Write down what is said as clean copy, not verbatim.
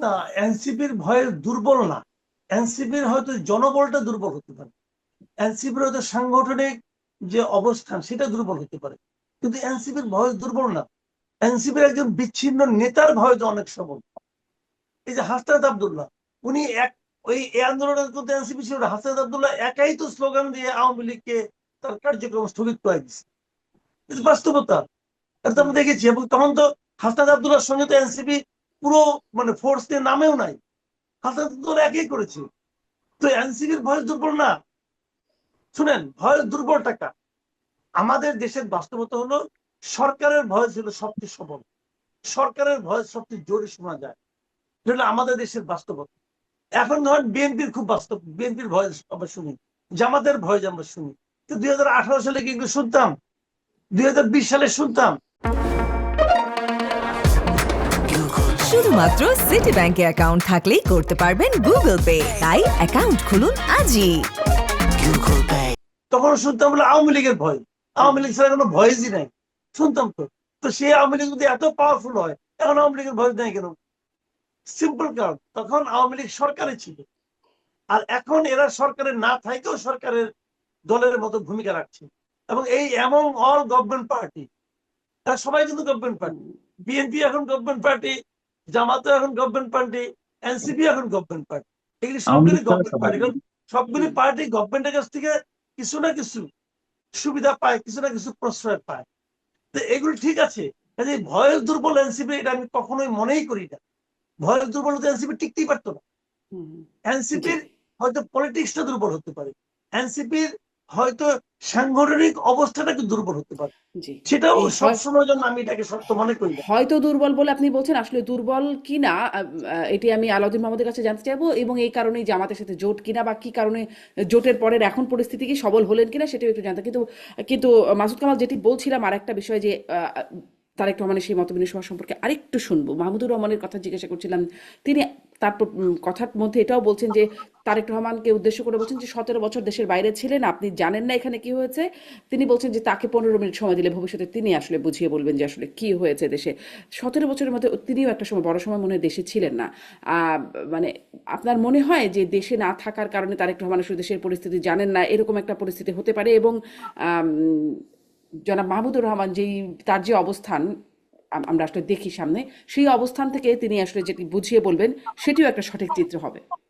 না, এনসিপির ভয়ে দুর্বল না, এনসিপির হয়তো জনবলটা দুর্বল হতে পারে, এনসিপির হয়তো সাংগঠনিক যে অবস্থান সেটা দুর্বল হতে পারে, কিন্তু এনসিপির ভয় দুর্বল না। এনসিপির একজন বিচ্ছিন্ন নেতার ভয় তো অনেক সবল। এই যে হাসনাত আব্দুল্লাহ, উনি ওই এই আন্দোলনের কিন্তু এনসিপি ছিল না, হাসনাত আব্দুল্লাহ একাই তো স্লোগান দিয়ে আওয়ামী লীগকে তার কার্যক্রম স্থগিত করে দিচ্ছে। কিন্তু বাস্তবতা এটা তো আমরা দেখেছি, এবং তখন তো হাসনাত আব্দুল্লাহর সঙ্গে তো এনসিপি পুরো মানে ফোর্স নিয়ে নামেও নাই, হাসনাত আব্দুল্লাহ একই করেছে। তো এনসিপির ভয় দুর্বল না। শুনেন, ভয় দুর্বল টাকা, আমাদের দেশের বাস্তবতা হলো সরকারের ভয় ছিল সবচেয়ে সবল, সরকারের ভয় সবচেয়ে জোরে শোনা যায়, যেটা আমাদের দেশের বাস্তবতা। এখন ধরেন বিএনপির খুব বাস্তব, বিএনপির ভয় আমরা শুনি, জামাতের ভয় আমরা শুনি, তো 2018 সালে কি এগুলো শুনতাম? 2020 সালে শুনতাম? শুধুমাত্র সিটি ব্যাংকে অ্যাকাউন্ট থাকলেই করতে পারবেন গুগল পে, তাই অ্যাকাউন্ট খুলুন আজই। তখন শুনতাম বলে আওয়ামী লীগের ভয়, আওয়ামী লীগ ছাড়া কোনো ভয়েসই নাই, শুনতাম তো। তো সেই আওয়ামী লীগ যদি এত পাওয়ারফুল হয়, এখন আওয়ামী লীগের ভয় নাই কেন? সিম্পল কারণ, তখন আওয়ামী লীগ সরকারে ছিল, আর এখন এরা সরকারে না থাকেও সরকারের দলের মতো ভূমিকা রাখছে। এবং এই এমন অল গভর্নমেন্ট পার্টি, তারা সবাই কিন্তু গভর্নমেন্ট পার্টি, বিএনপি এখন গভর্নমেন্ট পার্টি, জামাতও এখন গভর্নমেন্ট পার্টি, এনসিপি এখন গভর্নমেন্ট পার্টি, এগুলি আওয়ামী সবগুলি লীগ ছাড়া গভর্নমেন্ট সবাই। পার্টি। কারণ সবগুলি পার্টি গভর্নমেন্টের কাছ থেকে কিছু না কিছু সুবিধা পায়, কিছু না কিছু প্রশ্রয় পায়। তো এগুলো ঠিক আছে, কাজে ভয়ের দুর্বল এনসিপি এটা আমি কখনোই মনেই করি না। ভয়ের দুর্বল হতে এনসিপি টিকতেই পারতো না। জি এনসিপির হয়তো পলিটিক্সটা দুর্বল হতে পারে, এনসিপির হয়তো সাংগঠনিক অবস্থাটা একটু দুর্বল হতে পারে, জি সেটাও এই হয় সবসময় জন্য আমি এটাকে সত্য মনে করি না। হয়তো দুর্বল বলে আপনি বলছেন, আসলে দুর্বল কিনা এটি আমি আলাউদ্দিন মাহমুদের কাছে জানতে চাইবো, এবং এই কারণেই জামাতের সাথে জোট কিনা বা কি কারণে জোটের পরের এখন পরিস্থিতি কি সবল হলেন কিনা সেটাও একটু জানতে। কিন্তু কিন্তু মাসুদ কামাল, যেটি বলছিলাম আর একটা বিষয় যে তারেক রহমানের সেই মতবিনিময় সভা সম্পর্কে আরেকটু শুনবো। মাহমুদুর রহমানের কথা জিজ্ঞাসা করছিলাম, তিনি তার কথার মধ্যে এটাও বলছেন যে তারেক রহমানকে উদ্দেশ্য করে বলছেন যে 17 বছর দেশের বাইরে ছিলেন, আপনি জানেন না এখানে কি হয়েছে। তিনি বলছেন যে তাকে 15 মিনিট সময় দিলে ভবিষ্যতে তিনি আসলে বুঝিয়ে বলবেন যে আসলে কি হয়েছে দেশে। 17 বছরের মধ্যে তিনিও একটা সময়, বড় সময় মনে হয় দেশে ছিলেন না। মানে আপনার মনে হয় যে দেশে না থাকার কারণে তারেক রহমান আসলে দেশের পরিস্থিতি জানেন না, এরকম একটা পরিস্থিতি হতে পারে? এবং আম, জনাব মাহমুদুর রহমান যেই তার যে অবস্থান আমরা আসলে দেখি সামনে, সেই অবস্থান থেকে তিনি আসলে যেটি বুঝিয়ে বলবেন সেটিও একটা সঠিক চিত্র হবে।